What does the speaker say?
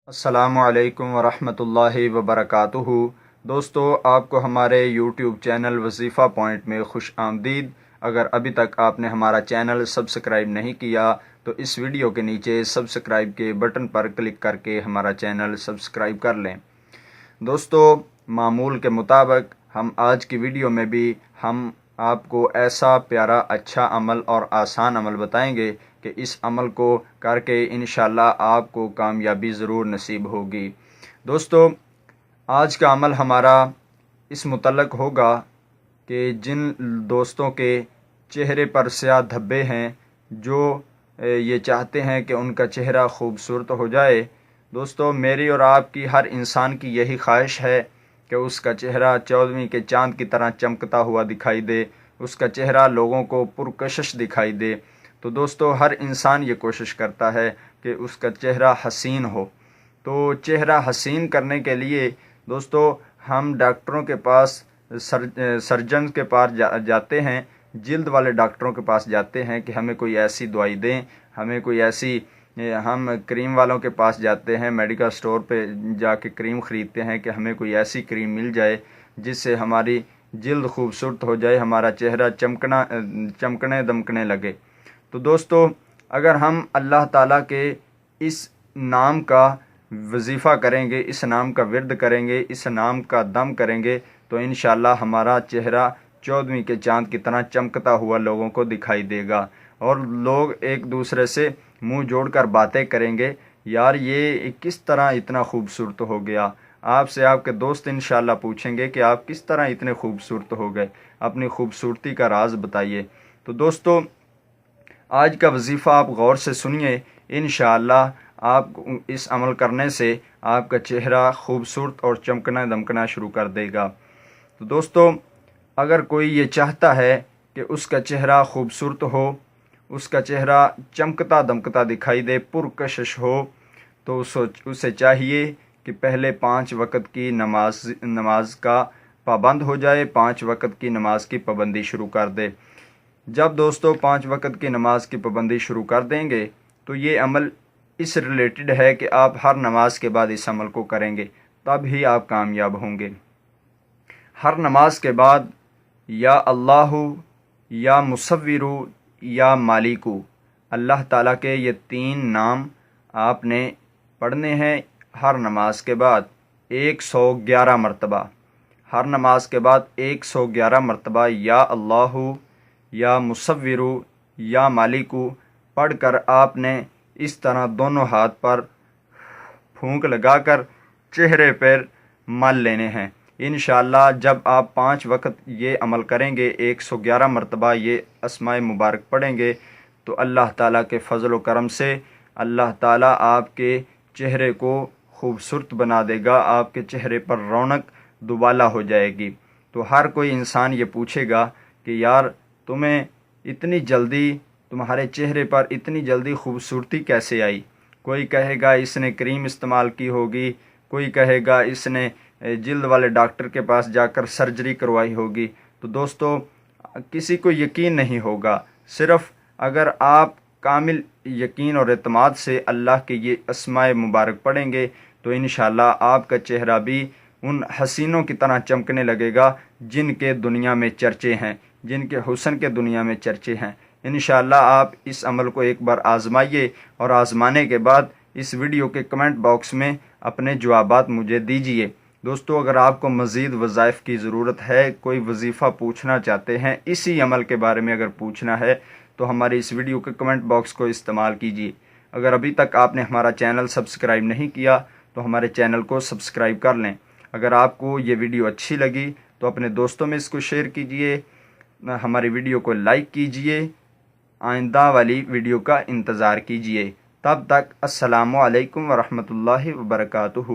السلام علیکم ورحمۃ اللہ وبرکاتہ۔ دوستو، آپ کو ہمارے یوٹیوب چینل وظیفہ پوائنٹ میں خوش آمدید۔ اگر ابھی تک آپ نے ہمارا چینل سبسکرائب نہیں کیا تو اس ویڈیو کے نیچے سبسکرائب کے بٹن پر کلک کر کے ہمارا چینل سبسکرائب کر لیں۔ دوستو، معمول کے مطابق ہم آج کی ویڈیو میں بھی ہم آپ کو ایسا پیارا اچھا عمل اور آسان عمل بتائیں گے کہ اس عمل کو کر کے انشاءاللہ آپ کو کامیابی ضرور نصیب ہوگی۔ دوستو، آج کا عمل ہمارا اس متعلق ہوگا کہ جن دوستوں کے چہرے پر سیاہ دھبے ہیں، جو یہ چاہتے ہیں کہ ان کا چہرہ خوبصورت ہو جائے۔ دوستو، میری اور آپ کی ہر انسان کی یہی خواہش ہے کہ اس کا چہرہ 14ویں کے چاند کی طرح چمکتا ہوا دکھائی دے، اس کا چہرہ لوگوں کو پرکشش دکھائی دے۔ تو دوستو، ہر انسان یہ کوشش کرتا ہے کہ اس کا چہرہ حسین ہو۔ تو چہرہ حسین کرنے کے لیے دوستو ہم ڈاکٹروں کے پاس، سرجن کے پاس جاتے ہیں، جلد والے ڈاکٹروں کے پاس جاتے ہیں کہ ہمیں کوئی ایسی دوائی دیں، ہمیں کوئی ایسی، ہم کریم والوں کے پاس جاتے ہیں، میڈیکل سٹور پہ جا کے کریم خریدتے ہیں کہ ہمیں کوئی ایسی کریم مل جائے جس سے ہماری جلد خوبصورت ہو جائے، ہمارا چہرہ چمکنے دمکنے لگے۔ تو دوستو، اگر ہم اللہ تعالیٰ کے اس نام کا وظیفہ کریں گے، اس نام کا ورد کریں گے، اس نام کا دم کریں گے تو انشاءاللہ ہمارا چہرہ 14ویں کے چاند کی طرح چمکتا ہوا لوگوں کو دکھائی دے گا، اور لوگ ایک دوسرے سے منہ جوڑ کر باتیں کریں گے، یار یہ کس طرح اتنا خوبصورت ہو گیا۔ آپ سے آپ کے دوست انشاءاللہ پوچھیں گے کہ آپ کس طرح اتنے خوبصورت ہو گئے، اپنی خوبصورتی کا راز بتائیے۔ تو دوستو، آج کا وظیفہ آپ غور سے سنیے، انشاءاللہ آپ اس عمل کرنے سے آپ کا چہرہ خوبصورت اور چمکنا دمکنا شروع کر دے گا۔ تو دوستو، اگر کوئی یہ چاہتا ہے کہ اس کا چہرہ خوبصورت ہو، اس کا چہرہ چمکتا دمکتا دکھائی دے، پرکشش ہو، تو اسے چاہیے کہ پہلے 5 وقت کی نماز کا پابند ہو جائے، 5 وقت کی نماز کی پابندی شروع کر دے۔ جب دوستو 5 وقت کی نماز کی پابندی شروع کر دیں گے تو یہ عمل اس ریلیٹڈ ہے کہ آپ ہر نماز کے بعد اس عمل کو کریں گے، تب ہی آپ کامیاب ہوں گے۔ ہر نماز کے بعد یا اللہ، یا مصور، یا مالکو، اللہ تعالیٰ کے یہ 3 نام آپ نے پڑھنے ہیں ہر نماز کے بعد 111 مرتبہ۔ ہر نماز کے بعد 111 مرتبہ یا اللہ، یا مصور، یا مالکو پڑھ کر آپ نے اس طرح دونوں ہاتھ پر پھونک لگا کر چہرے پر مل لینے ہیں۔ انشاءاللہ جب آپ 5 وقت یہ عمل کریں گے، 111 مرتبہ یہ اسماء مبارک پڑھیں گے، تو اللہ تعالیٰ کے فضل و کرم سے اللہ تعالیٰ آپ کے چہرے کو خوبصورت بنا دے گا، آپ کے چہرے پر رونق دوبالا ہو جائے گی۔ تو ہر کوئی انسان یہ پوچھے گا کہ یار تمہیں اتنی جلدی، تمہارے چہرے پر اتنی جلدی خوبصورتی کیسے آئی؟ کوئی کہے گا اس نے کریم استعمال کی ہوگی، کوئی کہے گا اس نے جلد والے ڈاکٹر کے پاس جا کر سرجری کروائی ہوگی۔ تو دوستو، کسی کو یقین نہیں ہوگا، صرف اگر آپ کامل یقین اور اعتماد سے اللہ کے یہ اسماء مبارک پڑھیں گے تو انشاءاللہ آپ کا چہرہ بھی ان حسینوں کی طرح چمکنے لگے گا جن کے دنیا میں چرچے ہیں، جن کے حسن کے دنیا میں چرچے ہیں۔ انشاءاللہ آپ اس عمل کو ایک بار آزمائیے، اور آزمانے کے بعد اس ویڈیو کے کمنٹ باکس میں اپنے جوابات مجھے دیجیے۔ دوستو، اگر آپ کو مزید وظائف کی ضرورت ہے، کوئی وظیفہ پوچھنا چاہتے ہیں، اسی عمل کے بارے میں اگر پوچھنا ہے تو ہمارے اس ویڈیو کے کمنٹ باکس کو استعمال کیجیے۔ اگر ابھی تک آپ نے ہمارا چینل سبسکرائب نہیں کیا تو ہمارے چینل کو سبسکرائب کر لیں۔ اگر آپ کو یہ ویڈیو اچھی لگی تو اپنے دوستوں میں اس کو شیئر کیجیے، ہماری ویڈیو کو لائک کیجیے۔ آئندہ والی ویڈیو کا انتظار کیجیے۔ تب تک السلام علیکم ورحمۃ اللہ وبرکاتہ۔